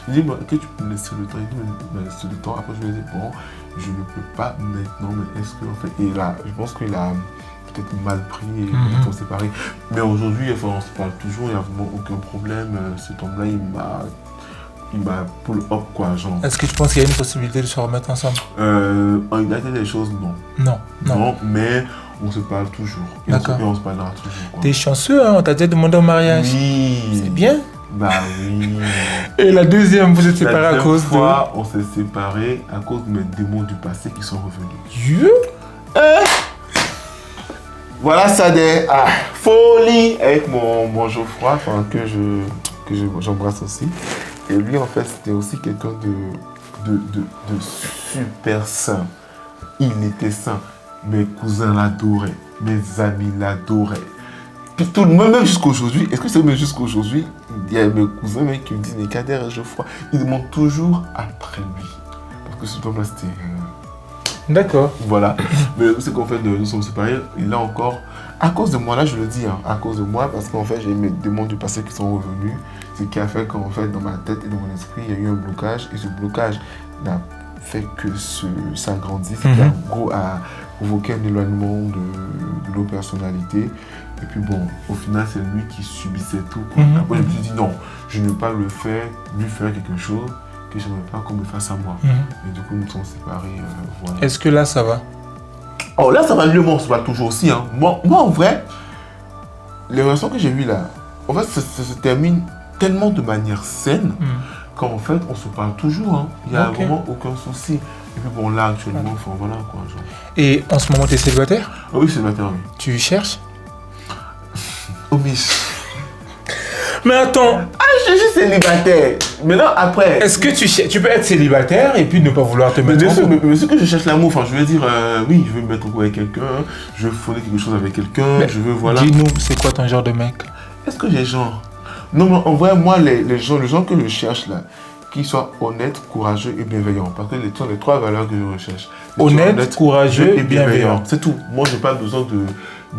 Il dit, que tu peux me laisser le temps, il dit, me laisser le temps, après je lui ai dit, bon, je ne peux pas maintenant, mais est-ce que en fait... Et là, je pense qu'il a peut-être mal pris et ils sont séparés. Mais aujourd'hui, enfin, on se parle toujours, il n'y a vraiment aucun problème, cet homme-là, il m'a pull up, quoi, genre. Est-ce que tu penses qu'il y a une possibilité de se remettre ensemble? En réalité, des choses, non. Non, mais on se parle toujours. D'accord. Et on se parlera toujours, quoi. T'es chanceux, hein? On t'a déjà demandé en mariage. Oui. C'est bien. Bah oui. Et la deuxième, vous êtes séparés à cause fois, on s'est séparés à cause de mes démons du passé qui sont revenus. Dieu. Voilà ça des folies avec mon Geoffroy, enfin, que j'embrasse aussi. Et lui, en fait, c'était aussi quelqu'un de super sain. Il était sain. Mes cousins l'adoraient. Mes amis l'adoraient. Tout le monde, même jusqu'à aujourd'hui, est-ce que c'est même jusqu'à aujourd'hui, il y a mes cousins même qui me disent, mais Kader, Geoffroy, ils demandent toujours après lui. Parce que ce temps-là, c'était... D'accord. Voilà. Mais c'est qu'en fait, nous sommes séparés. Et là encore, à cause de moi, là je le dis, hein, à cause de moi, parce qu'en fait, j'ai mes démons du passé qui sont revenus. Ce qui a fait qu'en fait, dans ma tête et dans mon esprit, il y a eu un blocage. Et ce blocage n'a fait que s'agrandir. Ce qui a gros à provoquer un éloignement de nos personnalités. Et puis bon, au final, c'est lui qui subissait tout, quoi. Après, je me suis dit non, je ne veux pas lui faire quelque chose que je n'aimerais pas qu'on me fasse à moi. Et du coup, nous sommes séparés. Voilà. Est-ce que là, ça va? Oh, là, ça va mieux, mais on se voit toujours aussi. Hein. Moi, en vrai, les relations que j'ai eues là, en fait, ça se termine tellement de manière saine qu'en fait, on se parle toujours. Hein. Il n'y a vraiment aucun souci. Et puis bon, là, actuellement, enfin, voilà, quoi. Genre. Et en ce moment, tu es célibataire? Oui, célibataire, oui. Tu cherches? Oh, mais attends. Je suis célibataire. Maintenant, après... Est-ce que tu peux être célibataire et puis ne pas vouloir te mettre en couple? Mais c'est que je cherche l'amour. Enfin, je veux dire, oui, je veux me mettre en couple avec quelqu'un. Je veux fonder quelque chose avec quelqu'un. Je veux, voilà... Dis-nous, c'est quoi ton genre de mec? Est-ce que j'ai genre... Non, mais en vrai, moi, les gens que je cherche là, qu'ils soient honnêtes, courageux et bienveillants. Parce que les 3 valeurs que je recherche. Honnête, courageux et bienveillant. C'est tout. Moi, j'ai pas besoin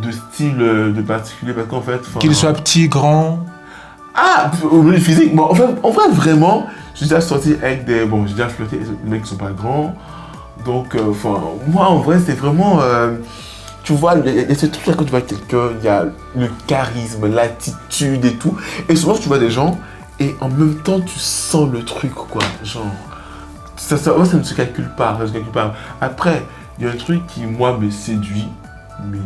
de style de particulier. Parce qu'en fait... Qu'il soit petit, grand... Ah, au niveau physique, bon, en vrai, vraiment, j'ai déjà sorti avec des... Bon, j'ai déjà flirté avec des mecs qui sont pas grands. Donc, moi, en vrai, c'est vraiment... tu vois, il y a ce truc-là quand tu vois quelqu'un, il y a le charisme, l'attitude et tout. Et souvent, tu vois des gens, et en même temps, tu sens le truc, quoi. Genre, moi, ça ne se calcule pas, Après, il y a un truc qui, moi, me séduit, mais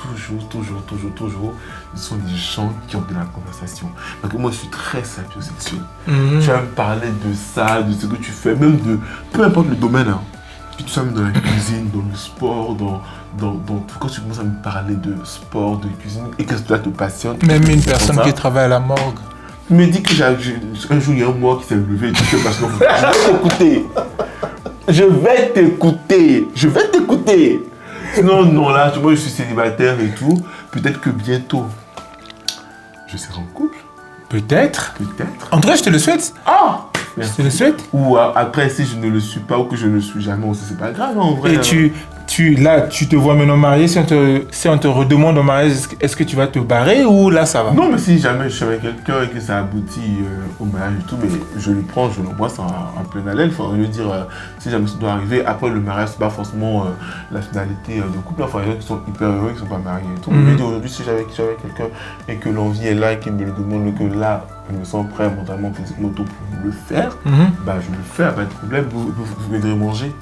toujours, ce sont des gens qui ont de la conversation. Parce que moi, je suis très sapiosexuel. Tu vas me parler de ça, de ce que tu fais, même de... Peu importe le domaine, hein. Que tu sois même dans la cuisine, dans le sport, dans tout. Quand tu commences à me parler de sport, de cuisine, et que cela te passionne... Même une personne qui travaille à la morgue. Tu me dis que un jour, il y a un mort qui s'est levé et dit que parce que je vais t'écouter. Sinon, non, là, moi, je suis célibataire et tout. Peut-être que bientôt, je serai en couple. Peut-être. Peut-être. En tout cas, je te le souhaite. Ah! Je te le souhaite. Ou après, si je ne le suis pas ou que je ne le suis jamais, aussi, c'est pas grave, en vrai. Et tu te vois maintenant marié. Si on te redemande en mariage, est-ce que tu vas te barrer ou là, ça va? Non, mais si jamais je suis avec quelqu'un et que ça aboutit au mariage et tout, mais je le prends, je l'embrasse en pleine haleine. Enfin, je veux dire, si jamais ça doit arriver, après le mariage, c'est pas forcément la finalité de couple. Enfin, il y en a qui sont hyper heureux, qui ne sont pas mariés et tout. Mais aujourd'hui, si j'avais quelqu'un et que l'envie est là et qu'il me le demande, que là, je me sens prêt mentalement, physiquement, tout pour le faire, bah je le fais, pas de problème, vous m'aiderez à manger.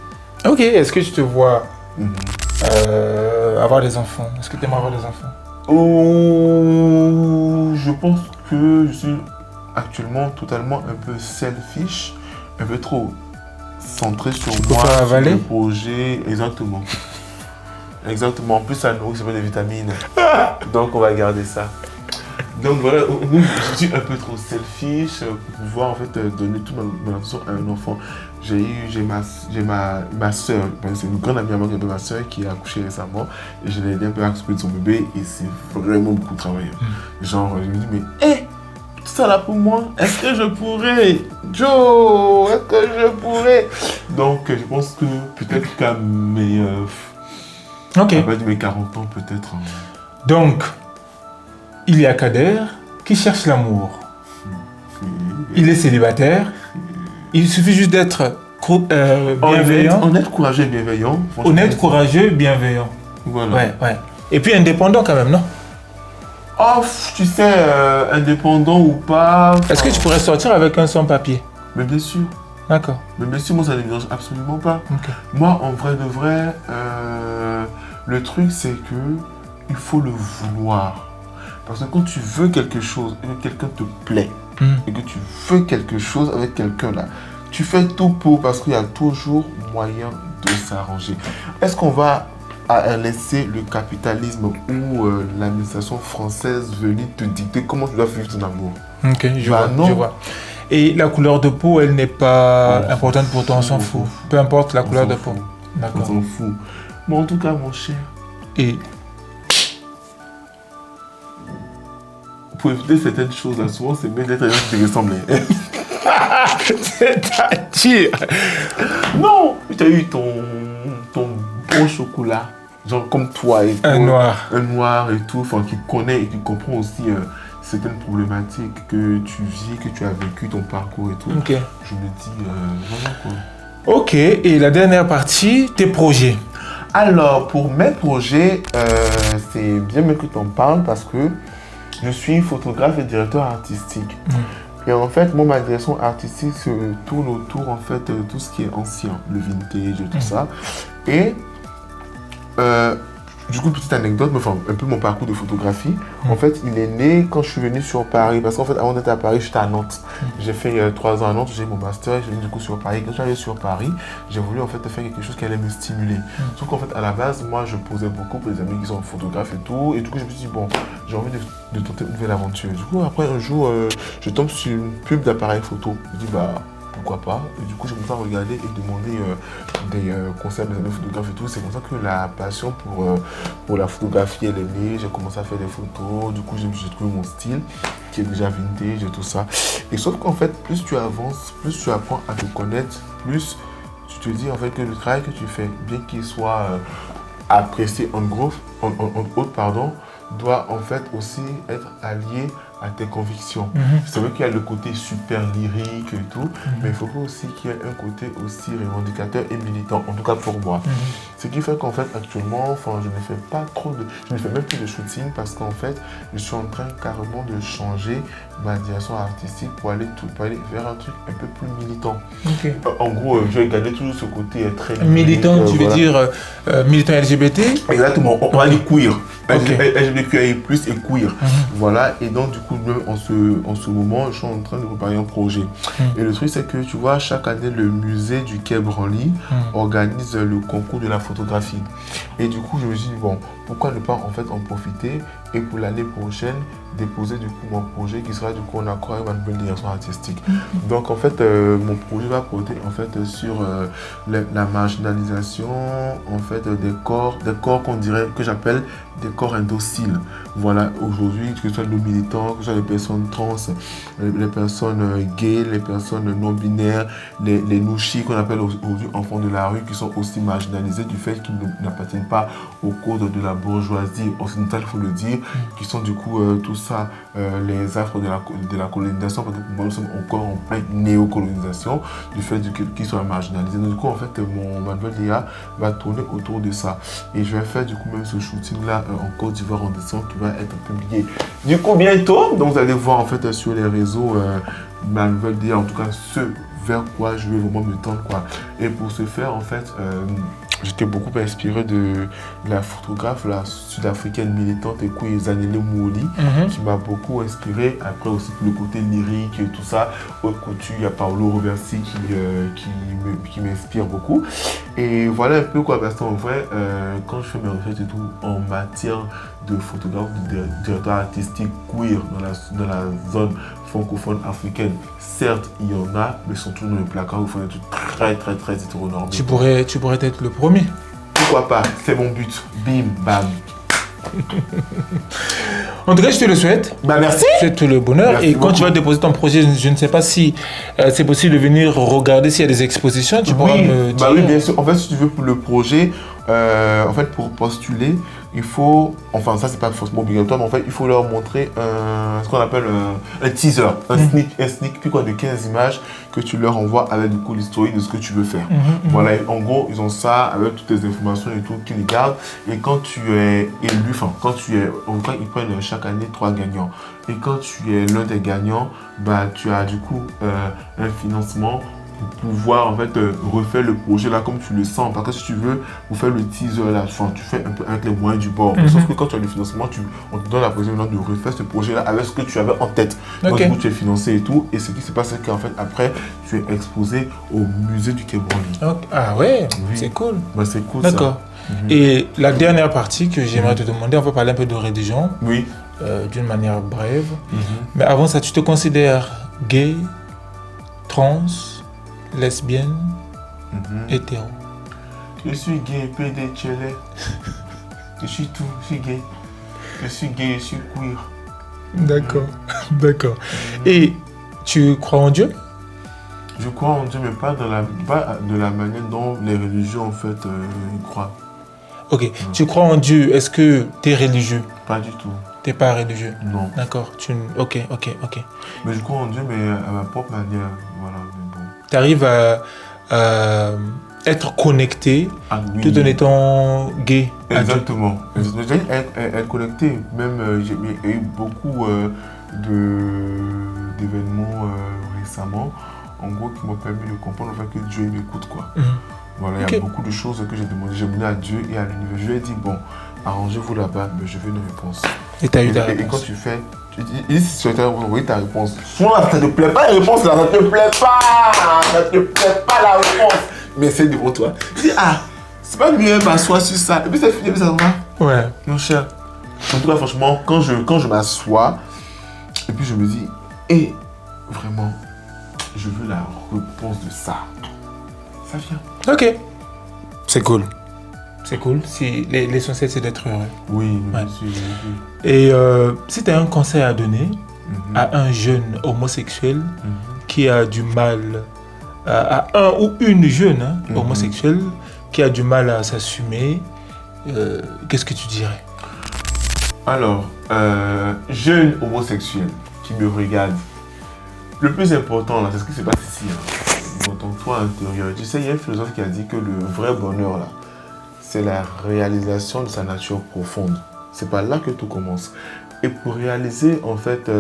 Ok, est-ce que tu te vois avoir des enfants? Est-ce que tu aimerais avoir des enfants? Oh, je pense que je suis actuellement totalement un peu selfish, un peu trop centré sur moi, sur le projet, exactement. Exactement, en plus ça nourrit, c'est pas des vitamines, donc on va garder ça. Donc voilà, je suis un peu trop selfish pour pouvoir en fait donner toute mon attention à un enfant. J'ai ma soeur, c'est une grande amie à moi qui est ma soeur qui a accouché récemment et je l'ai aidé un peu à s'occuper de son bébé et c'est vraiment beaucoup de travail. Genre je me dis mais tout ça là pour moi, est-ce que je pourrais? Joe, est-ce que je pourrais? Donc je pense que peut-être qu'à mes mes 40 ans peut-être. Donc il y a Kader qui cherche l'amour. Il est célibataire. Il suffit juste d'être bienveillant. Honnête, courageux et bienveillant. Honnête, courageux, bienveillant. Voilà. Ouais. Et puis indépendant quand même, non? Oh, tu sais, indépendant ou pas... Est-ce que tu pourrais sortir avec un sans-papier? Mais bien sûr. D'accord. Mais bien sûr, moi ça ne me dérange absolument pas. Okay. Moi, en vrai de vrai, le truc c'est que il faut le vouloir. Parce que quand tu veux quelque chose et que quelqu'un te plaît, et que tu veux quelque chose avec quelqu'un là, tu fais tout pour, parce qu'il y a toujours moyen de s'arranger. Est-ce qu'on va laisser le capitalisme ou l'administration française venir te dicter comment tu dois vivre ton amour? Ok, je vois. Et la couleur de peau, elle n'est pas importante pour toi, on s'en fout. Peu importe la couleur de peau. D'accord. On s'en fout. Mais en tout cas, mon cher. Et pour éviter certaines choses là, souvent c'est mieux d'être un qui te ressemble. C'est-à-dire non, tu as eu ton bon chocolat, genre comme toi et un noir et tout, enfin qui connaît et qui comprend aussi certaines problématiques que tu vis, que tu as vécu, ton parcours et tout. Ok. Je me dis, voilà quoi. Ok, et la dernière partie, tes projets. Alors, pour mes projets, c'est bien mieux que tu en parles parce que je suis photographe et directeur artistique. Et en fait, moi, ma direction artistique se tourne autour, en fait, de tout ce qui est ancien, le vintage, tout ça. Et du coup, petite anecdote, enfin, un peu mon parcours de photographie. En fait, il est né quand je suis venu sur Paris. Parce qu'en fait, avant d'être à Paris, j'étais à Nantes. J'ai fait 3 ans à Nantes, j'ai eu mon master et je suis venu du coup sur Paris. Quand j'arrive sur Paris, j'ai voulu en fait faire quelque chose qui allait me stimuler. Sauf qu'en fait, à la base, moi, je posais beaucoup pour les amis qui sont photographes et tout. Et du coup, je me suis dit, bon, j'ai envie de tenter une nouvelle aventure. Du coup, après, un jour, je tombe sur une pub d'appareil photo. Je me dis, bah, pourquoi pas. Et du coup, j'ai commencé à regarder et demander des conseils à mes amis photographes et tout. C'est comme ça que la passion pour la photographie, elle est née. J'ai commencé à faire des photos. Du coup, j'ai trouvé mon style qui est déjà vintage et tout ça. Et sauf qu'en fait, plus tu avances, plus tu apprends à te connaître, plus tu te dis en fait que le travail que tu fais, bien qu'il soit apprécié en haute, doit en fait aussi être allié à tes convictions. C'est vrai qu'il y a le côté super lyrique et tout, mais il faut pas aussi qu'il y ait un côté aussi revendicateur et militant, en tout cas pour moi. Ce qui fait qu'en fait actuellement, je ne fais pas trop je ne fais même plus de shooting parce qu'en fait, je suis en train carrément de changer ma direction artistique pour aller vers un truc un peu plus militant. Okay. En gros, je vais garder toujours ce côté très militant, tu veux dire militant LGBT? Exactement, on va aller queer. Ok. LGBTQIA+, et queer. Voilà, et donc du coup, même en ce moment, je suis en train de préparer un projet. Et le truc, c'est que tu vois, chaque année, le musée du Quai Branly organise le concours de la photographie. Et du coup, je me suis dit, bon, pourquoi ne pas en fait en profiter et pour l'année prochaine, déposer du coup mon projet qui sera du coup en accord avec ma nouvelle direction artistique. Donc en fait, mon projet va porter en fait sur la marginalisation en fait des corps qu'on dirait, que j'appelle des corps indociles. Voilà, aujourd'hui, que ce soit nos militants, que ce soit les personnes trans, les personnes gays, les personnes non-binaires, les nouchis qu'on appelle aujourd'hui enfants de la rue, qui sont aussi marginalisés du fait qu'ils n'appartiennent pas au code de la bourgeoisie occidentale, il faut le dire, qui sont du coup tout ça, les affres de la colonisation, parce que pour moi, nous sommes encore en pleine néocolonisation, du fait qu'ils soient marginalisés. Donc du coup, en fait, ma nouvelle DA va tourner autour de ça. Et je vais faire du coup même ce shooting-là en Côte d'Ivoire en décembre qui va être publié du coup bientôt. Donc vous allez voir en fait sur les réseaux ma nouvelle DA, en tout cas ce vers quoi je vais vraiment me tendre, quoi. Et pour ce faire, en fait, j'étais beaucoup inspiré de la photographe, la sud-africaine militante et queer Zanele Mouli, qui m'a beaucoup inspiré. Après aussi pour le côté lyrique et tout ça. Haute couture, il y a Paolo Roversi qui m'inspire beaucoup. Et voilà un peu quoi, parce qu'en vrai, quand je fais mes recherches et tout, en matière de photographe, de directeur artistique queer dans la zone francophone africaine, certes il y en a, mais surtout dans le placard où il faut être très hétéronormé. Tu pourrais être le premier. Pourquoi pas, c'est mon but. Bim, bam. En tout cas, je te le souhaite. Bah merci. Je te souhaite tout le bonheur. Merci et quand beaucoup. tu vas déposer ton projet, je ne sais pas si c'est possible de venir regarder s'il y a des expositions. Tu pourras me dire. Bah oui, bien sûr. En fait, si tu veux pour le projet, en fait, pour postuler, il faut, enfin ça c'est pas forcément obligatoire, mais en fait il faut leur montrer ce qu'on appelle un teaser, un sneak peek de 15 images que tu leur envoies avec du coup l'historique de ce que tu veux faire. Voilà, et en gros ils ont ça avec toutes les informations et tout qu'ils gardent, et quand tu es élu, enfin quand tu es, en tout cas ils prennent chaque année 3 gagnants, et quand tu es l'un des gagnants, bah tu as du coup un financement pour pouvoir en fait refaire le projet là comme tu le sens, parce que si tu veux pour faire le teaser là, enfin, tu fais un peu avec les moyens du bord, sauf que quand tu as le financement, on te donne la possibilité de refaire ce projet là avec ce que tu avais en tête. Donc du coup tu es financé et tout, et ce qui se passe c'est qu'en fait après tu es exposé au musée du Quai Branly. Ah ouais, oui. C'est cool. Bah, c'est cool. D'accord. Et la dernière partie que j'aimerais te demander, on va parler un peu de religion. Oui. D'une manière brève. Mais avant ça, tu te considères gay, trans, lesbienne, hétéro? Je suis gay, PD, tchelé. Je suis tout, je suis gay. Je suis gay, je suis queer. D'accord, d'accord. Et tu crois en Dieu? Je crois en Dieu, mais pas de la manière dont les religions en fait croient. Ok, tu crois en Dieu, est-ce que tu es religieux? Pas du tout. T'es pas religieux? Non. D'accord, ok. Mais je crois en Dieu, mais à ma propre manière. Voilà, mais bon. Tu arrives à être connecté tout en étant gay. Exactement. J'ai être connecté. Même, il y a eu beaucoup d'événements récemment, en gros, qui m'ont permis de comprendre en fait, que Dieu m'écoute, quoi. Voilà, il y a beaucoup de choses que j'ai demandé. J'ai demandé à Dieu et à l'univers. Je lui ai dit, bon, arrangez-vous là-bas, mais je veux une réponse. Et tu as eu ta réponse. Et quand tu fais, tu dis, si tu as envoyé ta réponse, soit ça ne te plaît pas la réponse, là, ça ne te plaît pas, ça ne te plaît pas la réponse. Mais c'est devant toi. Tu dis, c'est pas mieux, m'assois sur ça. Et puis c'est fini, et puis ça va. Ouais. Mon cher. En tout cas, franchement, quand je m'assois, et puis je me dis, vraiment, je veux la réponse de ça. Ça vient. Ok. C'est cool. C'est cool. L'essentiel, c'est d'être heureux. Oui, ouais. Bien sûr. Et si tu as un conseil à donner à un jeune homosexuel qui a du mal, à un ou une jeune homosexuelle qui a du mal à s'assumer, qu'est-ce que tu dirais? Alors, jeune homosexuel qui me regarde, le plus important, là, c'est ce qui se passe ici. Dans ton toit intérieur. Tu sais, il y a un philosophe qui a dit que le vrai bonheur, là, c'est la réalisation de sa nature profonde. C'est par là que tout commence. Et pour réaliser, en fait,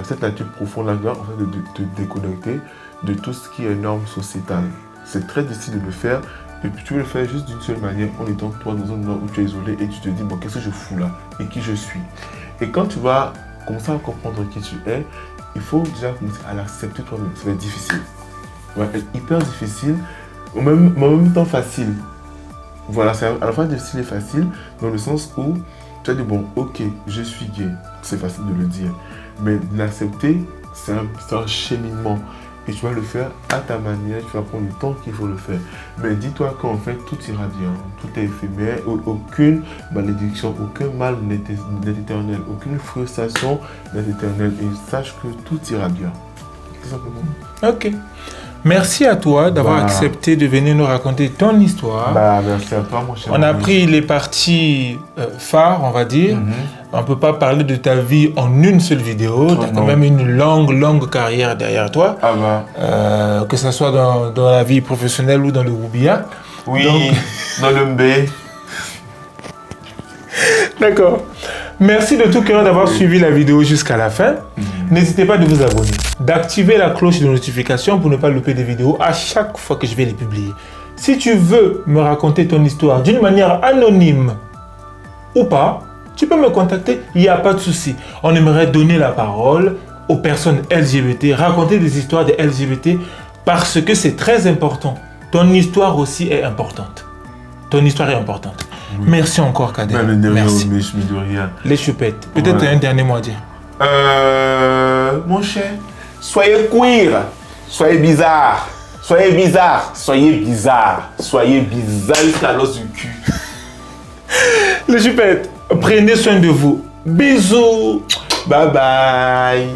cette nature profonde, là, en fait, de te déconnecter de tout ce qui est norme sociétale. C'est très difficile de le faire. Et puis tu veux le faire juste d'une seule manière, en étant toi dans un endroit où tu es isolé et tu te dis, bon, qu'est-ce que je fous là et qui je suis. Et quand tu vas commencer à comprendre qui tu es, il faut déjà commencer à l'accepter toi-même. Ça va être difficile. Ça va être hyper difficile, mais en même temps facile. Voilà, c'est à la fois difficile et facile, dans le sens où tu as dit, bon, ok, je suis gay. C'est facile de le dire. Mais l'accepter, c'est un cheminement. Et tu vas le faire à ta manière, tu vas prendre le temps qu'il faut le faire. Mais dis-toi qu'en fait, tout ira bien, tout est éphémère, aucune malédiction, aucun mal n'est éternel, aucune frustration n'est éternelle. Et sache que tout ira bien. Tout simplement. Ok. Merci à toi d'avoir accepté de venir nous raconter ton histoire. Merci à toi, mon cher. On a pris les parties phares, on va dire. On ne peut pas parler de ta vie en une seule vidéo. Tu as quand même une longue carrière derrière toi. Que ce soit dans la vie professionnelle ou dans le Woubia. Oui, donc, dans le Mbé. D'accord. Merci de tout cœur d'avoir suivi la vidéo jusqu'à la fin. N'hésitez pas de vous abonner, d'activer la cloche de notification pour ne pas louper des vidéos à chaque fois que je vais les publier. Si tu veux me raconter ton histoire d'une manière anonyme ou pas, tu peux me contacter, il n'y a pas de souci. On aimerait donner la parole aux personnes LGBT, raconter des histoires de LGBT parce que c'est très important. Ton histoire aussi est importante. Ton histoire est importante. Oui. Merci encore, Kader. Merci. De rien. Les choupettes. Peut-être un dernier mot à dire. Mon cher, soyez queer, soyez bizarre, soyez bizarre, soyez bizarre, soyez bizarre jusqu'à l'os du cul. Les choupettes, prenez soin de vous. Bisous. Bye bye.